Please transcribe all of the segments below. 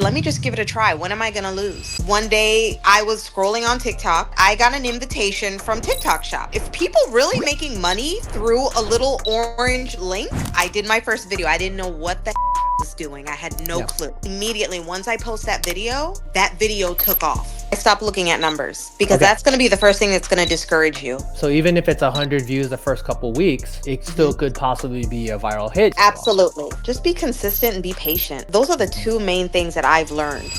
let me just give it a try. When am I going to lose? One day I was scrolling on TikTok. I got an invitation from TikTok Shop. If people really making money through a little orange link, I did my first video. I didn't know what the was doing. I had no Yeah. clue. Immediately, once I post that video took off. I stopped looking at numbers because Okay. that's going to be the first thing that's going to discourage you. So even if it's 100 views the first couple weeks, it still could possibly be a viral hit. Absolutely. Just be consistent and be patient. Those are the two main things that I've learned.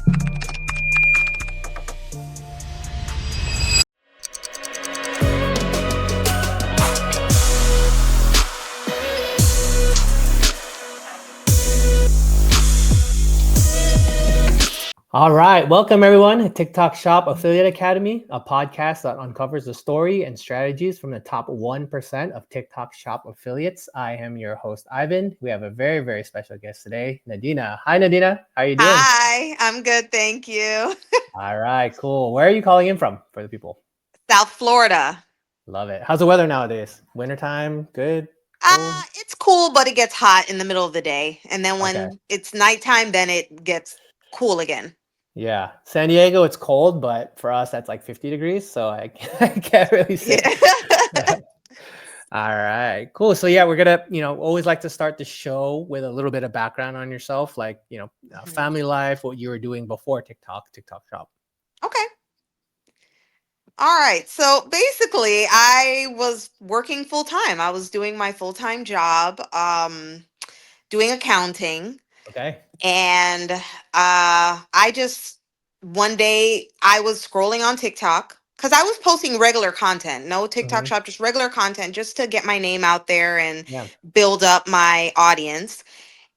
All right. Welcome, everyone, to TikTok Shop Affiliate Academy, a podcast that uncovers the story and strategies from the top 1% of TikTok Shop affiliates. I am your host, Ivan. We have a very, very special guest today, Nadina. Hi, Nadina. How are you doing? Hi, I'm good. Thank you. All right, cool. Where are you calling in from for the people? South Florida. Love it. How's the weather nowadays? Wintertime? Good? Cool? It's cool, but it gets hot in the middle of the day. And then Okay. when it's nighttime, then it gets cool again. Yeah. San Diego, it's cold, but for us, that's like 50 degrees. So I can't really say. Yeah. All right, cool. So yeah, we're gonna, always like to start the show with a little bit of background on yourself, like, family life, what you were doing before TikTok Shop. Okay. All right. So basically, I was working full time. I was doing my full time job, doing accounting. Okay. And I just, one day I was scrolling on TikTok because I was posting regular content, no TikTok Hmm. shop, just regular content just to get my name out there and Yeah. build up my audience.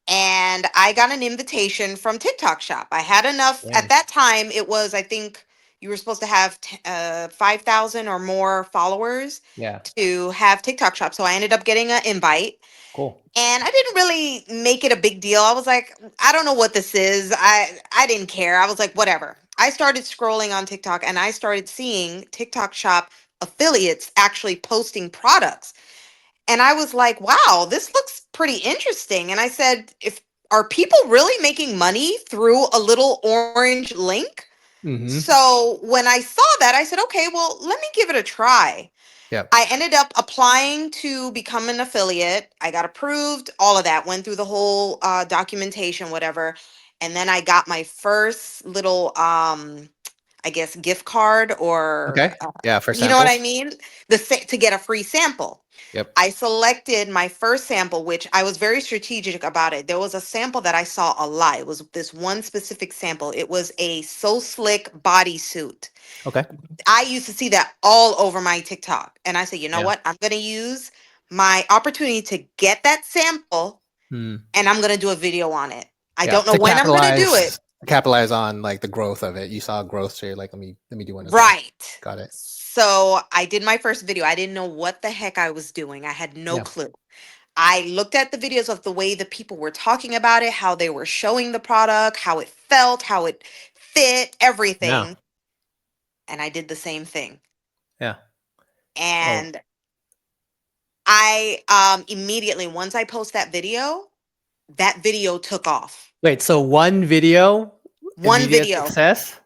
And I got an invitation from TikTok shop. I had enough Yeah. at that time. It was, I think you were supposed to have 5,000 or more followers Yeah. to have TikTok shop. So I ended up getting an invite. Cool. And I didn't really make it a big deal. I was like, I don't know what this is. I didn't care. I was like, whatever. I started scrolling on TikTok and I started seeing TikTok shop affiliates actually posting products. And I was like, wow, this looks pretty interesting. And I said, if are people really making money through a little orange link? Hmm. So when I saw that, I said, okay, well, let me give it a try. Yep. I ended up applying to become an affiliate. I got approved, all of that, went through the whole documentation, whatever. And then I got my first little, I guess, gift card or, Okay. Yeah, for you know what I samples. mean? To get a free sample. Yep. I selected my first sample, which I was very strategic about it. There was a sample that I saw a lot. It was this one specific sample. It was a So Slick bodysuit. Okay. I used to see that all over my TikTok. And I said, you know Yeah. what? I'm going to use my opportunity to get that sample Hmm. and I'm going to do a video on it. I Yeah. don't know To when I'm going to do it. capitalize on like the growth of it. You saw growth, so you're like, let me do one as well. Right. Got it. So I did my first video. I didn't know what the heck I was doing. I had no Yeah. clue. I looked at the videos of the way the people were talking about it, how they were showing the product, how it felt, how it fit, Yeah. everything. And I did the same thing. Yeah. Oh, And I immediately, once I post that video took off. wait. So one video, One immediate video. success.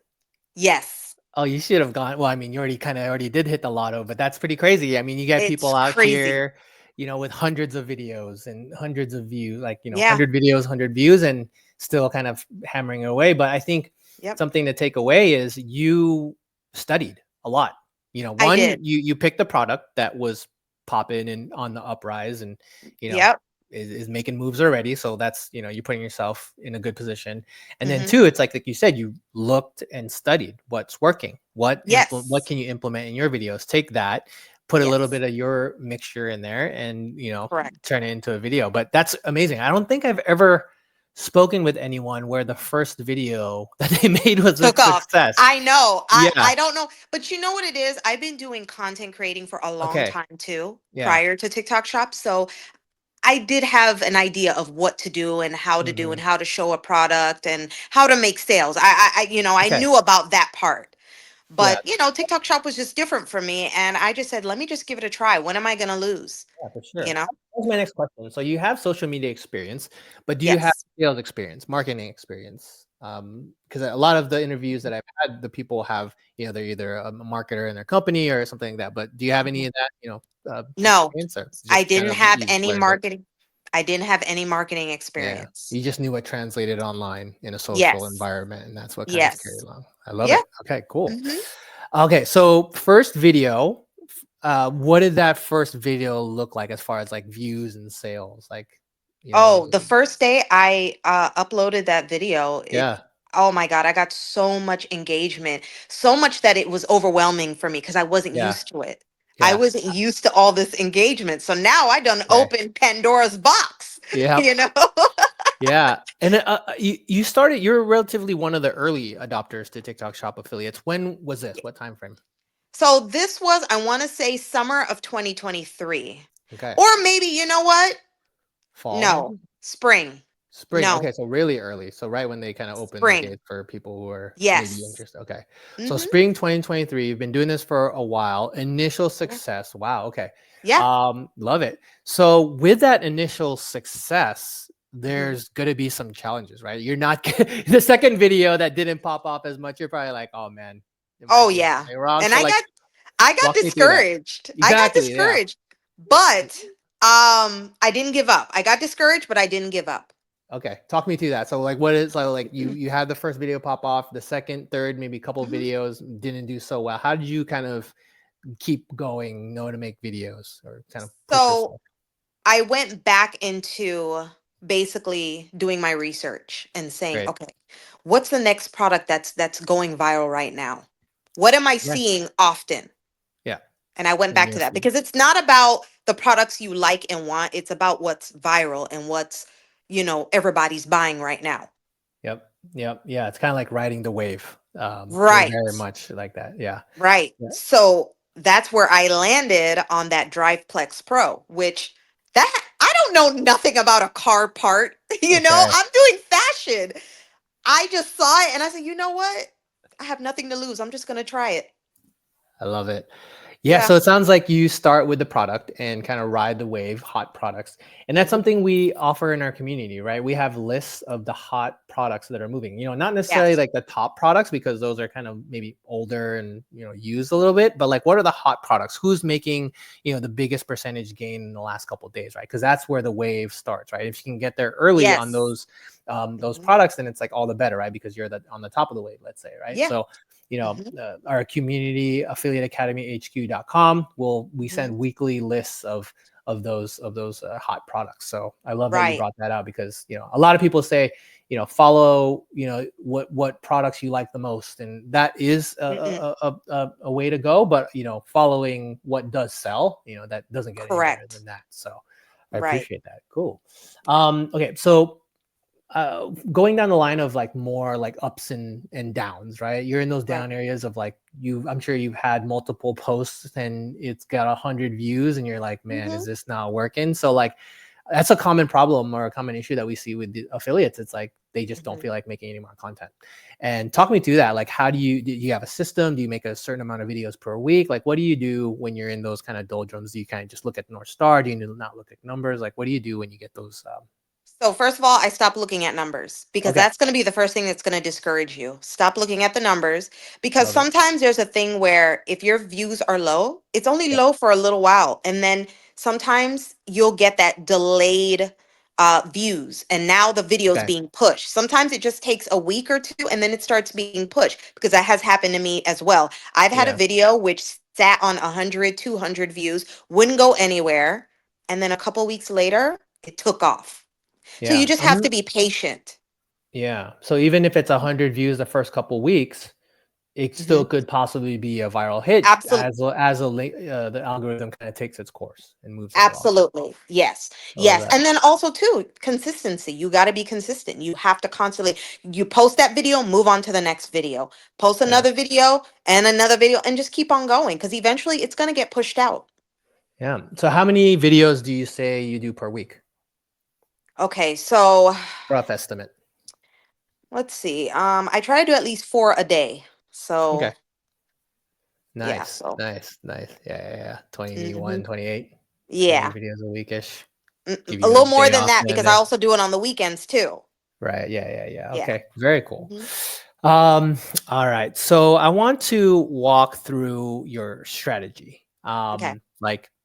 Yes. Oh, you should have gone. Well, I mean, you already did hit the lotto, but that's pretty crazy. I mean, you get It's people out crazy. here, with hundreds of videos and hundreds of views, like, Yeah. 100 videos, 100 views, and still kind of hammering away. But I think Yep. something to take away is you studied a lot. I One, did. you picked the product that was popping and on the uprise, and you know Yep. is making moves already. So that's, you're putting yourself in a good position. And then Hmm. two, it's like you said, you looked and studied what's working, what Yes. can you implement in your videos, take that, put a little Yes. bit of your mixture in there, and Correct. turn it into a video. But that's amazing. I don't think I've ever spoken with anyone where the first video that they made was a Took off. success. I know. Yeah. I don't know. But you know what it is? I've been doing content creating for a long Okay. time too, Yeah. prior to TikTok Shop. So I did have an idea of what to do and how to do Hmm. and how to show a product and how to make sales. I Okay. knew about that part. Yeah. But, TikTok Shop was just different for me. And I just said, let me just give it a try. When am I going to lose? Yeah, for You sure. know? That's my next question. So you have social media experience, but do you have Yes. sales experience, marketing experience? Because a lot of the interviews that I've had, the people have, they're either a marketer in their company or something like that. But do you have any Mhm. of that, No, experience, or I just kind didn't of have you just any learned it? marketing. I didn't have any marketing Yeah, experience. you just knew what translated online in a social Yes. environment, and that's what kind of carried Yes. along. I love Yeah. it. Okay, cool. hmm Okay, so first video, what did that first video look like as far as like views and sales? Like, Oh, the first day I uploaded that video, yeah, oh my God, I got so much engagement, so much that it was overwhelming for me because I wasn't yeah, used to it. I yeah. wasn't used to all this engagement. So now I done Okay. open Pandora's box, Yeah. you know? Yeah. And you started, you're relatively one of the early adopters to TikTok Shop affiliates. When was this? What time frame? So this was, I want to say, summer of 2023. Okay. Or maybe, you know what? Fall, No, maybe? spring. Spring. No, Okay. So really early. So right when they kind of opened the spring. gate for people who are maybe Yes. interested. Okay. So Mm-hmm. spring 2023, you've been doing this for a while. Initial Yeah. success. Wow. Okay. Yeah. Love it. So with that initial success, hmm there's going to be some challenges, right? You're not the second video that didn't pop off as much. You're probably like, oh man, am I Oh doing yeah. something wrong? And So like, I got walk me through that. discouraged. I got Exactly. Yeah. discouraged. But I didn't give up. I got discouraged, but I didn't give up. Okay, talk me through that. So like what is like you had the first video pop off, the second, third, maybe a couple of Mhm. videos didn't do so well. How did you kind of keep going, know to make videos or kind of push So yourself? I went back into basically doing my research and saying, Great. okay, what's the next product that's going viral right now? What am I Yeah. seeing often? Yeah. And I went In back your to that feed. because it's not about the products you like and want. It's about what's viral and what's, everybody's buying right now. Yep. Yep. Yeah. It's kind of like riding the wave. Very Right. much like that. Yeah. Right. Yeah. So that's where I landed on that DrivePlex Pro, which that I don't know nothing about a car part. Okay. I'm doing fashion. I just saw it and I said, you know what? I have nothing to lose. I'm just going to try it. I love it. Yeah, Yeah. so it sounds like you start with the product and kind of ride the wave, hot products. And that's Mhm. something we offer in our community, right? We have lists of the hot products that are moving. Not necessarily Yes. like the top products because those are kind of maybe older and, used a little bit, but like what are the hot products? Who's making, the biggest percentage gain in the last couple of days, right? Because that's where the wave starts, right? If you can get there early on Yes. those Mhm. products, then it's like all the better, right? Because you're on the top of the wave, let's say, right? Yeah. So Mhm. our community affiliate academy hq.com we Mhm. send weekly lists of those hot products. So I love that you Right. brought that out because a lot of people say follow what products you like the most, and that is Mm-mm. a way to go, but following what does sell, that doesn't get any better Correct. than that. So I Right. appreciate that. Cool. Okay, so going down the line of like more like ups and downs, right? You're in those Right. down areas of like I'm sure you've had multiple posts and it's got 100 views and you're like, man, hmm is this not working? So like that's a common problem or a common issue that we see with the affiliates. It's like they just don't hmm feel like making any more content. And talk me through that. Like, do you have a system? Do you make a certain amount of videos per week? Like, what do you do when you're in those kind of doldrums? Do you kind of just look at North Star? Do you not look at numbers? Like, what do you do when you get those? So first of all, I stopped looking at numbers because Okay, that's going to be the first thing that's going to discourage you. Stop looking at the numbers because love it. sometimes there's a thing where if your views are low, it's only Yeah. low for a little while, and then sometimes you'll get that delayed views, and now the video's Okay. being pushed. Sometimes it just takes a week or two, and then it starts being pushed because that has happened to me as well. I've had a Yeah. video which sat on 100, 200 views, wouldn't go anywhere, and then a couple weeks later, it took off. So you Yeah. just have to be patient. Yeah. So even if it's 100 views the first couple weeks, it still Mhm. could possibly be a viral hit Absolutely. the algorithm kind of takes its course and moves it along. Absolutely. Yes. I love Yes. that. And then also too, consistency. You got to be consistent. You have to constantly you post that video, move on to the next video. Post Yeah. another video and just keep on going because eventually it's going to get pushed out. Yeah. So how many videos do you say you do per week? Okay, so Rough estimate. let's see. I try to do at least 4 a day. Okay. So, yeah, Nice. so Nice. Nice. Yeah. Yeah. Yeah. 21, mhm. 28, 28 Yeah. videos a weekish. Give A you a little more day than off that here and because I there. also do it on the weekends too. Right. Yeah. Yeah. Yeah. Yeah. Okay. Very cool. Hmm. Um, all right. So I want to walk through your strategy. Okay.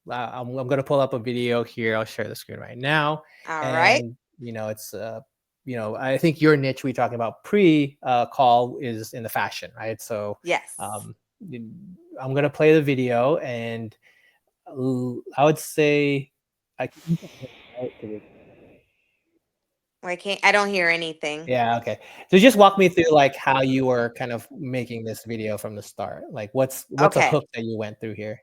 I'm going to pull up a video here. I'll share the screen right now. All right. And, it's, I think your niche we talking about pre call is in the fashion, right? So Yes. um, you- I'm going to play the video and I would say I can. I can't. I don't hear anything. Yeah, okay. So just walk me through like how you were kind of making this video from the start. Like what's a Okay. hook that you went through here?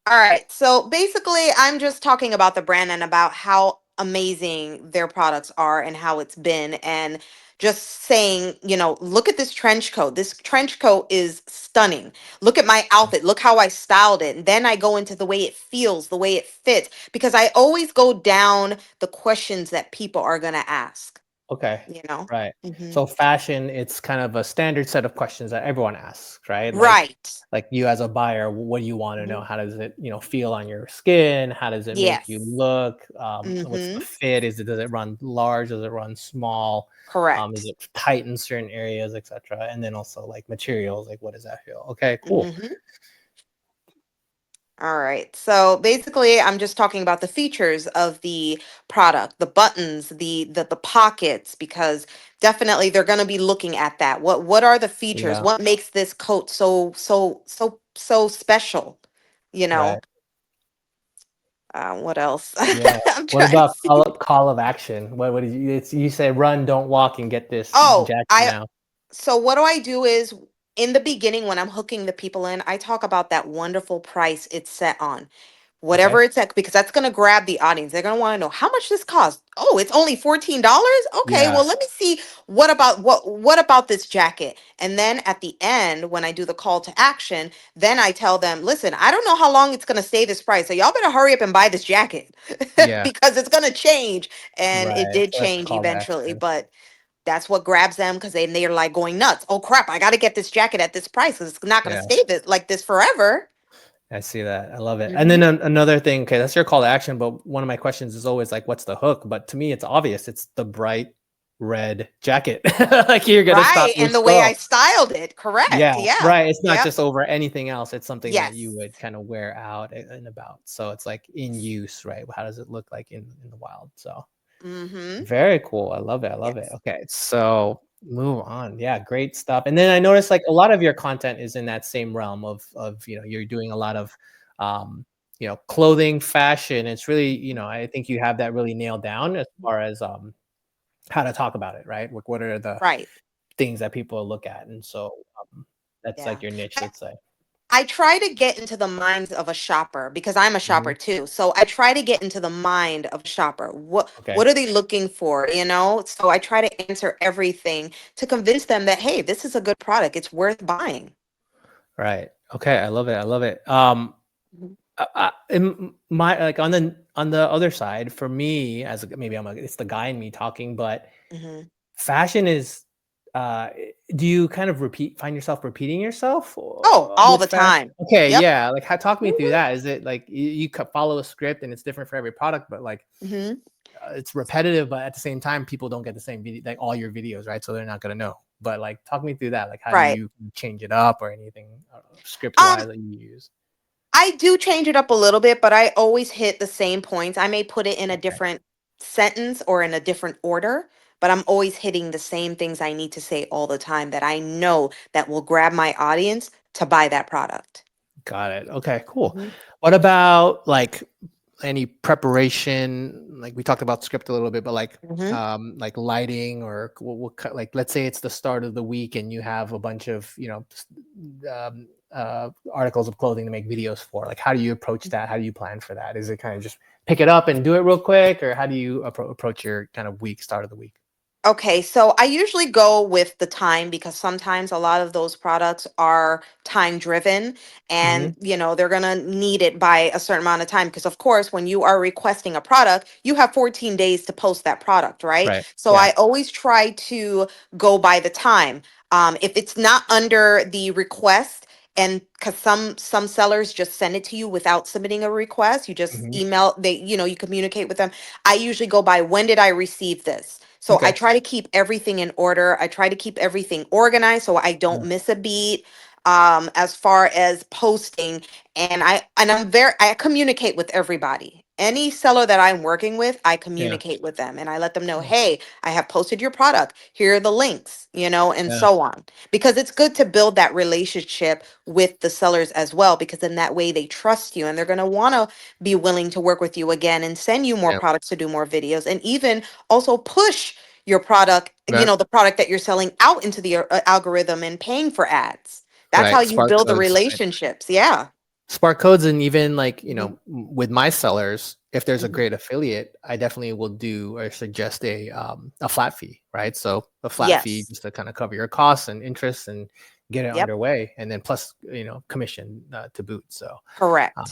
All right. So basically, I'm just talking about the brand and about how amazing their products are and how it's been. And just saying, look at this trench coat. This trench coat is stunning. Look at my outfit. Look how I styled it. And then I go into the way it feels, the way it fits, because I always go down the questions that people are going to ask, Okay. you know? Right. Hmm. So fashion, it's kind of a standard set of questions that everyone asks, right? Right. Like you as a buyer, what do you want to know? Hmm. How does it, feel on your skin? How does it make you Yes. look? What's the Hmm. fit? Does it run large? Does it run small? Is Correct. it tight in certain areas, etc.? And then also like materials, like what does that feel? Okay, cool. Hmm. All right. So basically, I'm just talking about the features of the product, the buttons, the pockets, because definitely they're going to be looking at that. What are the features? Yeah. What makes this coat so special? You know. Right. What else? Yeah. I'm What trying to about see. call of action? What did you? You say run, don't walk, and get this Oh, jacket I now. so what do I do is in the beginning when I'm hooking the people in, I talk about that wonderful price it's set on. Whatever Okay. it's at, because that's going to grab the audience. They're going to want to know how much this costs. Oh, it's only $14. Okay, Yeah. well, let me see what about this jacket. And then at the end, when I do the call to action, then I tell them, listen, I don't know how long it's going to stay this price. So y'all better hurry up and buy this jacket Yeah. because it's going to change. And it Right. did So that's the change call to eventually, action. but that's what grabs them because they're like going nuts. Oh crap, I got to get this jacket at this price because it's not going to Yeah. stay like this forever. I see that. I love it. And then Hmm. another thing, okay, that's your call to action, but one of my questions is always like, what's the hook? But to me, it's obvious. It's the bright red jacket. Like you're gonna stop Right. your And the way I scroll. styled it. Correct. Yeah, Yeah. right. It's not Yep. just over anything else. It's something that you Yes. would kind of wear out and about. So it's like in use, right? How does it look like in the wild? So Mm-hmm. very cool. I love it. I love it. Yes. Okay, so move on. Yeah, great stuff. And then I noticed like a lot of your content is in that same realm of you're doing a lot of um, clothing, fashion. It's really, I think you have that really nailed down as far as how to talk about it, right? Like what are the Right. things that people look at? And so that's Yeah. like your niche, I, let's say. I try to get into the minds of a shopper because I'm a shopper Mhm. too. So I try to get into the mind of a shopper. What Okay. are they looking for? So I try to answer everything to convince them that hey, this is a good product. It's worth buying. Right. Okay. I love it. I love it. Mhm. In my like on the other side, for me, maybe it's the guy in me talking, but Mhm. fashion is. Do you kind of find yourself repeating yourself Oh, all with the fashion? time. Okay, Yep. yeah. Like, talk me through Mhm. that. Is it like you follow a script and it's different for every product, but like Mhm. it's repetitive, but at the same time, people don't get the same video, like all your videos, right? So they're not gonna know. But like, talk me through that. Like, how do Right. you change it up or anything script Um, wise that you use? I do change it up a little bit, but I always hit the same points. I may put it in a Okay. different sentence or in a different order, but I'm always hitting the same things I need to say all the time that I know that will grab my audience to buy that product. Got it. Okay, cool. Hmm. What about like any preparation? Like we talked about script a little bit, but Hmm. like lighting or like let's say it's the start of the week and you have a bunch of articles of clothing to make videos for. Like, how do you approach that? How do you plan for that? Is it kind of just pick it up and do it real quick, or how do you approach your kind of start of the week? Okay, so I usually go with the time because sometimes a lot of those products are time driven Hmm. and they're going to need it by a certain amount of time because of course when you are requesting a product, you have 14 days to post that product, right? Right. So Yeah. I always try to go by the time. If it's not under the request and because some sellers just send it to you without submitting a request, you just Hmm. email you communicate with them. I usually go by when did I receive this? So I Okay. try to keep everything in order. I try to keep everything organized so I don't Yeah. miss a beat as far as posting. I communicate with everybody. Any seller that I'm working with, I Yeah. communicate with them and I let them know, Yeah. hey, I have posted your product. Here are the links, and Yeah. so on. Because it's good to build that relationship with the sellers as well, because in that way they trust you and they're going to want to be willing to work with you again and send you more Yeah. products to do more videos, and even also push your product, Right. the product that you're selling out into the algorithm and paying for ads. That's how Right. you Spark build the codes. Right. relationships. Yeah. Spark codes, and even like, Hmm. with my sellers, if there's a Hmm. great affiliate, I definitely will do or suggest a flat fee, right? So a flat fee Yes. just to kind of cover your costs and interest and get it Yep. underway, and then plus commission to boot. So Correct. um,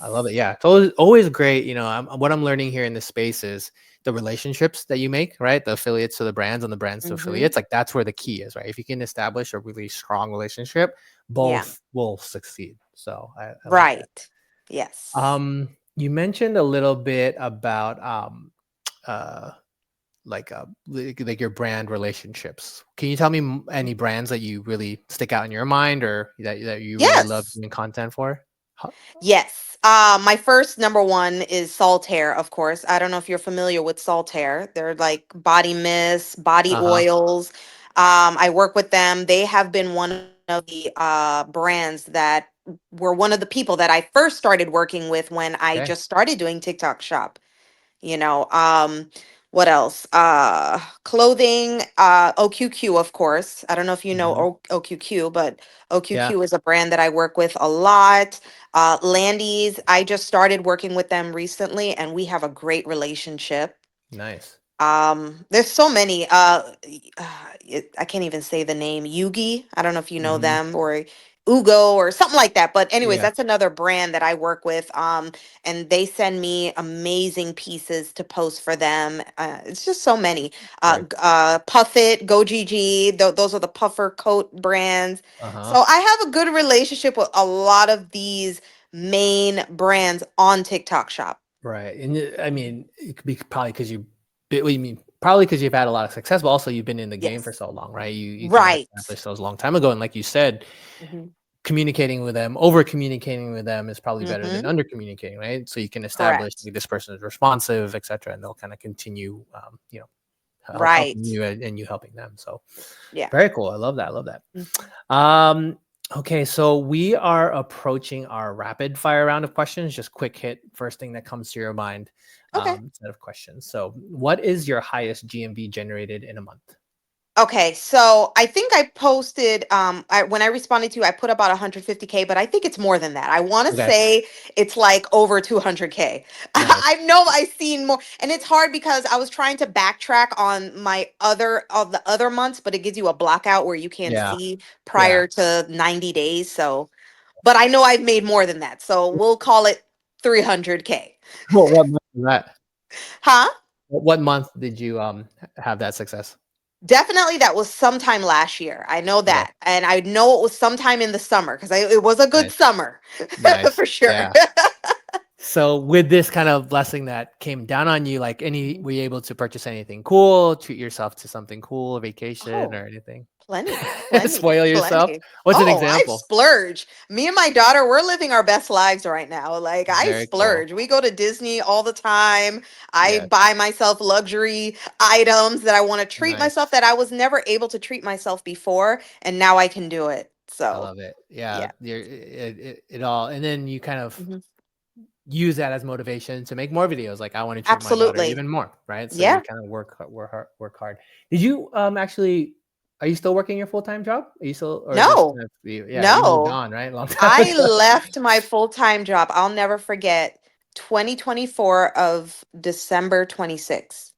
I love it. Yes. Yeah, it's always great. What I'm learning here in this space is the relationships that you make, right? The affiliates to the brands and the brands to Hmm. affiliates. Like that's where the key is, right? If you can establish a really strong relationship, Yeah. both will succeed. So I like that. Right. Yes. You mentioned a little bit about uh, like your brand relationships. Can you tell me any brands that you really stick out in your mind, or that you really love Yes. doing content for? Huh? Yes. My first number one is Saltaire, of course. I don't know if you're familiar with Saltaire. They're like body mists, body Uh-huh. oils. I work with them. They have been one of the brands that were one of the people that I first started working with when I Okay. just started doing TikTok Shop. you know what else? Clothing, OQQ, of course. I don't know if you know Mhm. OQQ, but Yeah. OQQ is a brand that I work with a lot. Landy's, I just started working with them recently and we have a great relationship. Nice. There's so many. I can't even say the name. Yugi. I don't know if you know Mhm. them, or Ugo or something like that. But anyways, Yeah. that's another brand that I work with. And they send me amazing pieces to post for them. It's just so many. Very cool. Puffit, GoGG. Those are the puffer coat brands. Uh-huh. So I have a good relationship with a lot of these main brands on TikTok Shop. Right. And I mean, it could be probably because what you mean? Probably because you've had a lot of success, but also you've been in the game for Yes. so long, right? You kind of Right. established those a long time ago. And like you said, Hmm. communicating with them, over communicating with them is probably better than Hmm. under communicating, right? So you can establish Correct. like, this person is responsive, etc., and they'll kind of continue, helping Right. you and you helping them. So Yeah. very cool. I love that. I love that. Mhm. Um, okay, so we are approaching our rapid fire round of questions. Just quick hit, first thing that comes to your mind, Okay. set of questions. So, what is your highest GMV generated in a month? Okay. So I think I posted when I responded to you, I put about 150K, but I think it's more than that. I want to Okay, say it's like over 200K. nice. I know I've seen more, and it's hard because I was trying to backtrack on my other of the other months, but it gives you a blockout where you can't Yeah, see yeah. prior to 90 days. So, but I know I've made more than that. So we'll call it 300K. What month was that? Huh? What month did you have that success? Definitely that was sometime last year. I know Okay, that. And I know it was sometime in the summer because it was a good nice, summer nice. for sure. Yeah. So with this kind of blessing that came down on you, like were you able to purchase anything cool, treat yourself to something cool, a vacation Oh, or anything? plenty, plenty, Spoil yourself? plenty. What's an Oh, I example? splurge. Me and my daughter, we're living our best lives right now. Like I Very cool. splurge. We go to Disney all the time. I Yeah, buy myself luxury items that I want to treat myself nice. that I was never able to treat myself before, and now I can do it. I So, love it. Yeah, yeah. it all, and then you kind of Mhm. use that as motivation to make more videos. Like I want to treat my daughter Absolutely. even more, right? So you Yeah. kind of work hard. Did you actually? Are you still working your full time job? Are you still, or is this No. kind of yeah? You moved No, on, right? A long time I ago. left my full-time job. I'll never forget 2024 of December 26th.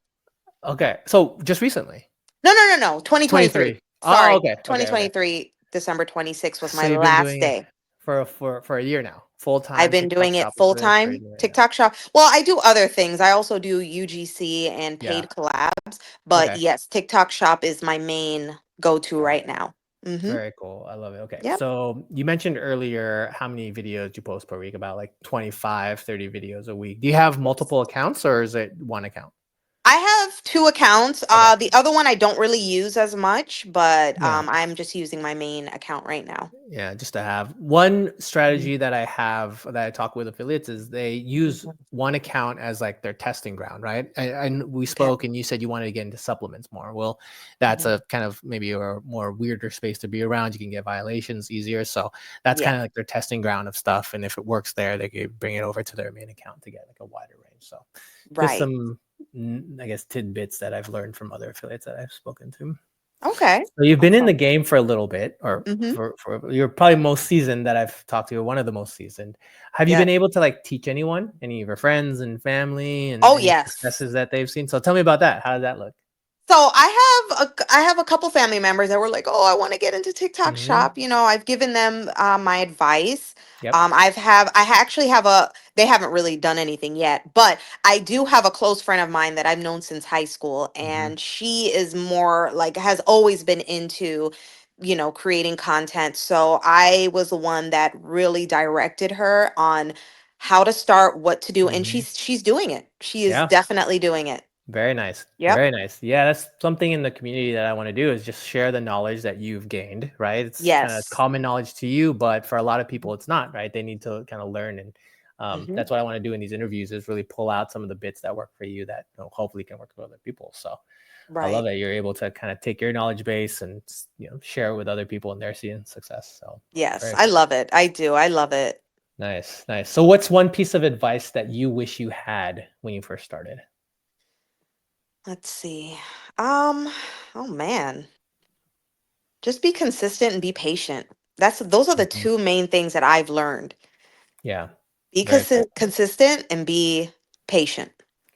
Okay, so just recently, No, no, no, no, 2023. 23. Oh, Sorry, okay, okay, okay. 2023, December 26th was my So you've been last doing it day. for a year now, full I've time been TikTok doing it shop full affiliate for a time, year now. TikTok shop. Well, I do other things. I also do UGC and Yeah. paid collabs, but Okay. yes, TikTok shop is my main go-to Got right it. now. Mm-hmm. Very cool. I love it. Okay. Yep. So you mentioned earlier how many videos you post per week, about like 25, 30 videos a week. Do you have Yes. multiple accounts or is it one account? I have two accounts. Okay. The other one I don't really use as much, but Yeah. I'm just using my main account right now. Yeah, just to have one Mhm. strategy that I have that I talk with affiliates is they use Mhm. one account as like their testing ground, right? And we Okay. spoke, and you said you wanted to get into supplements more. Well, that's Mhm. a kind of maybe a more weirder space to be around. You can get violations easier, so that's Yeah. kind of like their testing ground of stuff. And if it works there, they could bring it over to their main account to get like a wider range. So, just Right. some, I guess, tidbits that I've learned from other affiliates that I've spoken to. Okay. So you've been in the Awesome. game for a little bit, or Hmm. for you're probably most seasoned that I've talked to, one of the most seasoned. Have you Yeah. been able to like teach anyone, any of your friends and family, and Oh any yes. successes that they've seen? So tell me about that. How did that look? So I have a couple family members that were like, "Oh, I want to get into TikTok Hmm. shop." I've given them my advice. Yep. Actually have a. They haven't really done anything yet, but I do have a close friend of mine that I've known since high school, Hmm. and she is more like has always been into, creating content. So I was the one that really directed her on how to start, what to do, and Hmm. she's doing it. She is Yeah. definitely doing it. Very nice. Yep. Very nice. Yeah, that's something in the community that I want to do is just share the knowledge that you've gained, right? It's kind of Yes. common knowledge to you, but for a lot of people it's not, right? They need to kind of learn, and Hmm. that's what I want to do in these interviews is really pull out some of the bits that work for you that hopefully can work for other people. So I love Right. that you're able to kind of take your knowledge base and share it with other people and they're seeing success. So Yes, very I cool. love it. I do. I love it. Nice, nice. So what's one piece of advice that you wish you had when you first started? Let's see. Um, oh man, just be consistent and be patient. Those are the Mhm. two main things that I've learned. Yeah, Be very cool. consistent and be patient.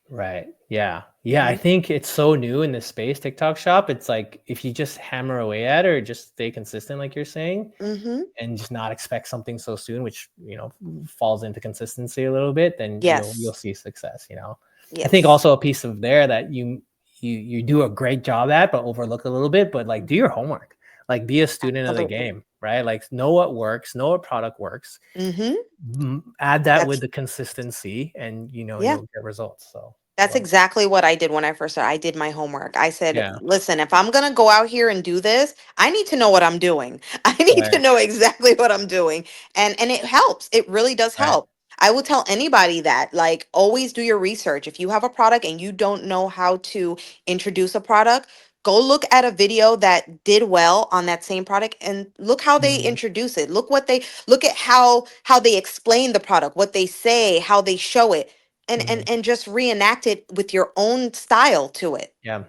Right. Yeah. Yeah. I Hmm. think it's so new in this space, TikTok shop. It's like if you just hammer away at it or just stay consistent, like you're saying, Hmm. and just not expect something so soon, which falls into consistency a little bit, then you'll Yes. see success. I think Yes. also a piece of there that you do a great job at, but overlook a little bit, but like do your homework, like be a student of the Absolutely. game, right? Like know what works, know what product works, Hmm. add that with That's the consistency, and yeah. you'll get results. So That's love it. exactly what I did when I first started. I did my homework. I said, Yeah. listen, if I'm going to go out here and do this, I need to know what I'm doing. I need to Right. know exactly what I'm doing. And it helps. It really does Right. help. I will tell anybody that, like, always do your research. If you have a product and you don't know how to introduce a product, go look at a video that did well on that same product and look how they Mhm. introduce it. Look at how they explain the product, what they say, how they show it, and Mhm. just reenact it with your own style to it. Yeah.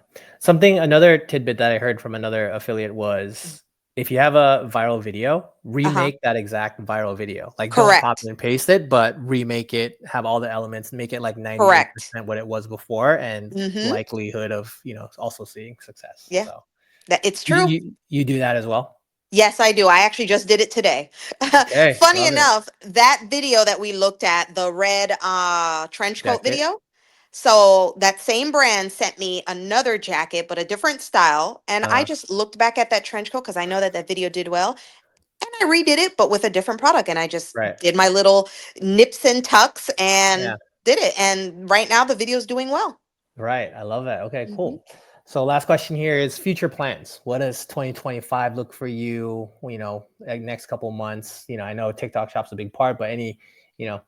Another tidbit that I heard from another affiliate was if you have a viral video, Uh-huh. remake that exact viral video. Like don't copy Correct. and paste it, but remake it, have all the elements, make it like Correct. 98% what it was before, and Mhm. likelihood of, also seeing success. Yeah. So That it's you true. you do that as well? Yes, I do. I actually just did it today. Okay, Funny love it. enough, that video that we looked at, the red trench coat Jacket. video. So that same brand sent me another jacket, but a different style. And I Uh, just looked back at that trench coat because I know that that video did well. And I redid it, but with a different product. And I just right. did my little nips and tucks Yeah. and did it. And right now the video's doing well. Right. I love that. Okay, Hmm. cool. So last question here is future plans. What does 2025 look for you, like next couple months? I know TikTok shop's a big part, but any,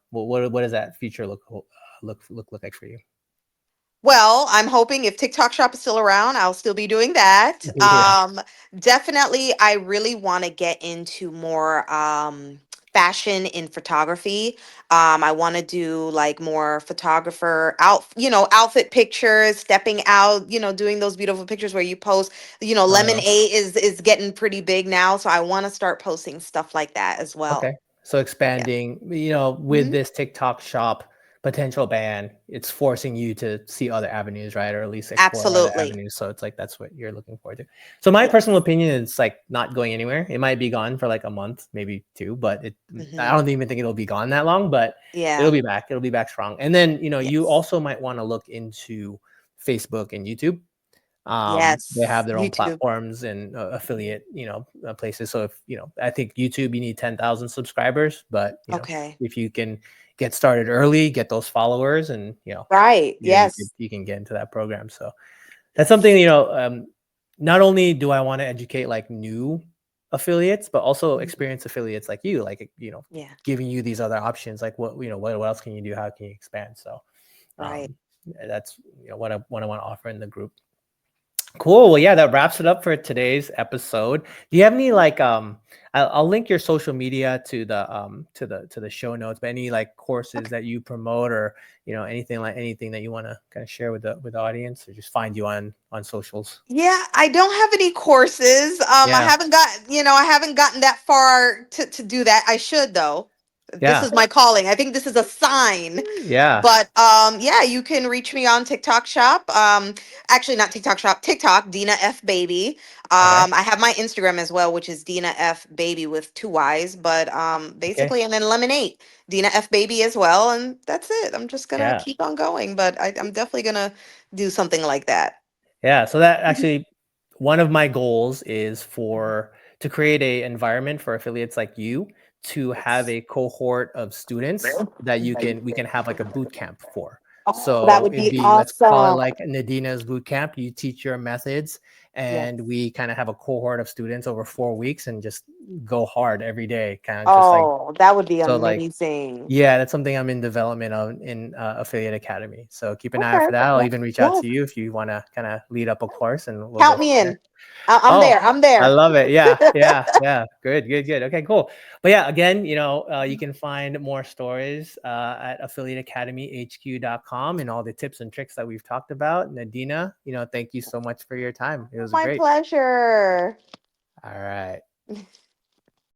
what does that future look like for you? Well, I'm hoping if TikTok Shop is still around, I'll still be doing that. Yeah. Definitely, I really want to get into more fashion in photography. I want to do like more photographer outfit pictures, stepping out, doing those beautiful pictures where you post. Uh, Lemonade is getting pretty big now, so I want to start posting stuff like that as well. okay. So Yeah. expanding, with Mhm. this TikTok shop potential ban, it's forcing you to see other avenues, right? Or at least explore other Absolutely. avenues. So it's like that's what you're looking forward to. So my personal Yes. opinion is like not going anywhere. It might be gone for like a month, maybe two, but I Hmm. don't even think it'll be gone that long, but it'll Yeah. be back. It'll be back strong. And then, you Yes. also might want to look into Facebook and YouTube. They have Yes, their own YouTube. platforms and affiliate, places. So if I think YouTube, you need 10,000 subscribers, but Okay. if you can get started early, get those followers, and Right. Yes. you can get into that program. So that's something, Yes. not only do I want to educate like new affiliates, but also Mhm. experienced affiliates like you, like, Yeah. giving you these other options, like what else can you do? How can you expand? So, Right. um, that's, what I want to offer in the group. Cool. Well, yeah, that wraps it up for today's episode. Do you have any like I'll link your social media to the show notes, but any like courses Okay. that you promote, or anything that you want to kind of share with the audience, or just find you on socials? Yeah, I don't have any courses. I Yeah. haven't got, I haven't gotten that far to do that. I should though. This Yeah. is my calling. I think this is a sign. Yeah. But yeah, you can reach me on TikTok Shop. Actually not TikTok Shop, TikTok, Dina F Baby. Okay. I have my Instagram as well, which is Dina F Baby with two Y's, but Okay. basically, and then Lemonade, Dina F Baby as well, and that's it. I'm just gonna Yeah. keep on going, but I'm definitely gonna do something like that. Yeah, so that actually, one of my goals is to create a environment for affiliates like you to have Yes. a cohort of students that we can have like a boot camp for. Oh, that So would it'd be be, let's call it awesome. like Nadina's boot camp. You teach your methods, and Yes. we kind of have a cohort of students over 4 weeks and just go hard every day, kind of just like, Oh, that would be so like, amazing. yeah, that's something I'm in development of in Affiliate Academy. So keep an eye out Okay. for that. I'll even reach out Yes. to you if you want to kind of lead up a course, and we'll go Count from me there. in. I'm Oh, there. I'm I there. love it. Yeah, yeah, yeah. Good, good, good. Okay, cool. But yeah, again, you can find more stories at affiliateacademyhq.com, and all the tips and tricks that we've talked about. Nadina, thank you so much for your time. It was My great. pleasure. All right.